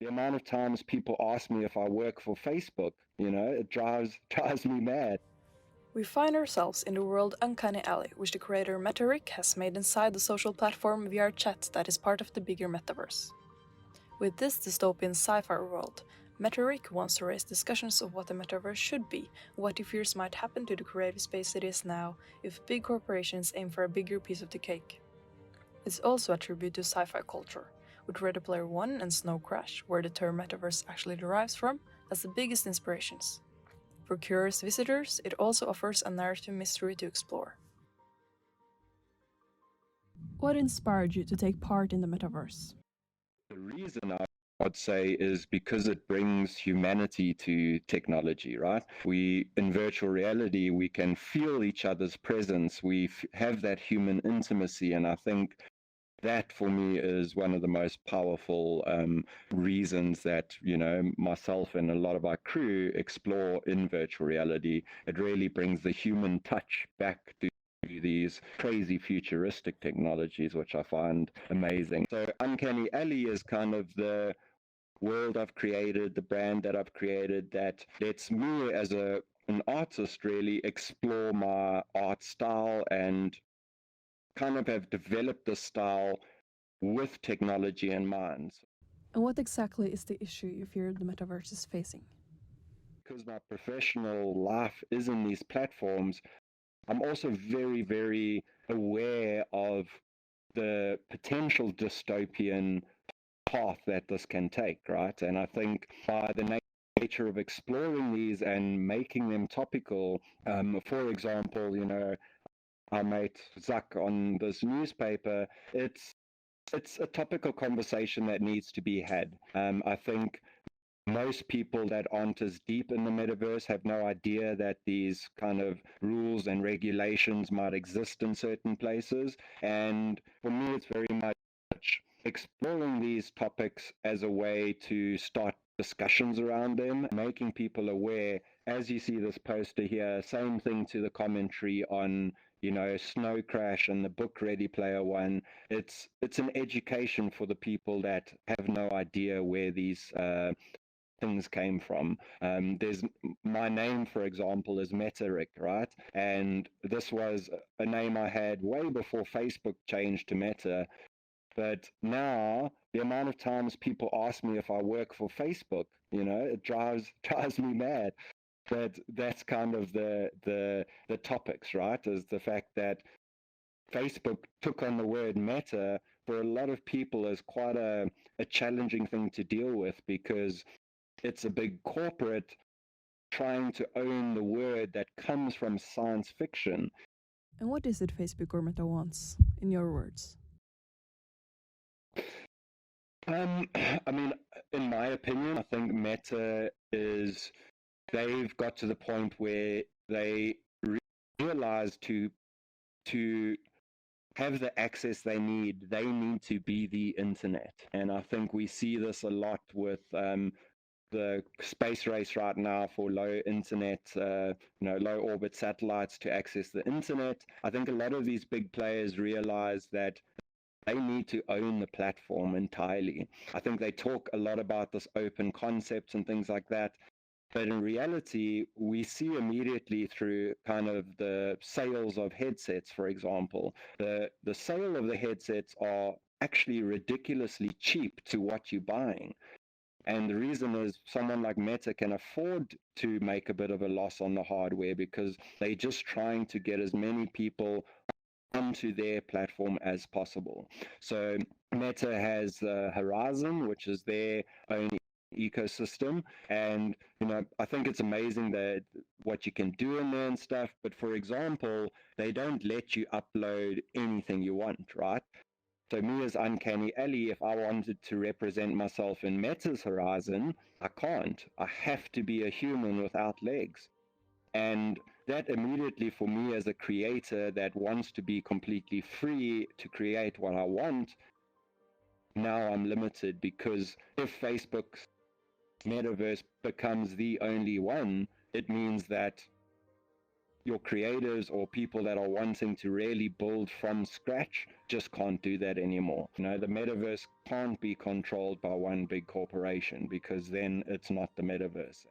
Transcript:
The amount of times people ask me if I work for Facebook, it drives me mad. We find ourselves in the world Uncanny Alley, which the creator MetaRick has made inside the social platform VR Chat that is part of the bigger metaverse. With this dystopian sci-fi world, MetaRick wants to raise discussions of what the metaverse should be, what he fears might happen to the creative space it is now if big corporations aim for a bigger piece of the cake. It's also a tribute to sci-fi culture, with Ready Player One and Snow Crash, where the term metaverse actually derives from, as the biggest inspirations. For curious visitors, it also offers a narrative mystery to explore. What inspired you to take part in the metaverse? The reason I would say is because it brings humanity to technology, right? In virtual reality, we can feel each other's presence. We have that human intimacy. And I think that for me is one of the most powerful reasons that myself and a lot of our crew explore in virtual reality. It really brings the human touch back to these crazy futuristic technologies, which I find amazing. So Uncanny Alley is kind of the world I've created, the brand that I've created that lets me as an artist really explore my art style and kind of have developed this style with technology in mind. And what exactly is the issue you fear the metaverse is facing? Because my professional life is in these platforms, I'm also very, very aware of the potential dystopian path that this can take, right? And I think by the nature of exploring these and making them topical, for example, our mate Zuck on this newspaper, it's a topical conversation that needs to be had. I think most people that aren't as deep in the metaverse have no idea that these kind of rules and regulations might exist in certain places. And for me, it's very much exploring these topics as a way to start discussions around them, making people aware. As you see this poster here, same thing to the commentary on Snow Crash and the book Ready Player One. It's an education for the people that have no idea where these things came from. There's my name, for example, is MetaRick, right? And this was a name I had way before Facebook changed to Meta. But now the amount of times people ask me if I work for Facebook, it drives me mad. But that's kind of the topics, right? Is the fact that Facebook took on the word meta for a lot of people as quite a challenging thing to deal with because it's a big corporate trying to own the word that comes from science fiction. And what is it Facebook or Meta wants, in your words? I mean, in my opinion, I think Meta they've got to the point where they realize to have the access they need to be the internet. And I think we see this a lot with the space race right now for low internet, low orbit satellites to access the internet. I think a lot of these big players realize that they need to own the platform entirely. I think they talk a lot about this open concepts and things like that. But in reality, we see immediately through kind of the sales of headsets, for example, the sale of the headsets are actually ridiculously cheap to what you're buying. And the reason is someone like Meta can afford to make a bit of a loss on the hardware because they're just trying to get as many people onto their platform as possible. So Meta has Horizon, which is their own ecosystem, and I think it's amazing that what you can do in there and stuff. But for example, they don't let you upload anything you want, right? So me as Uncanny Alley, if I wanted to represent myself in Meta's Horizon, I can't. I have to be a human without legs. And that immediately for me as a creator that wants to be completely free to create what I want, now I'm limited because if Facebook's metaverse becomes the only one, it means that your creators or people that are wanting to really build from scratch just can't do that anymore. The metaverse can't be controlled by one big corporation, because then it's not the metaverse.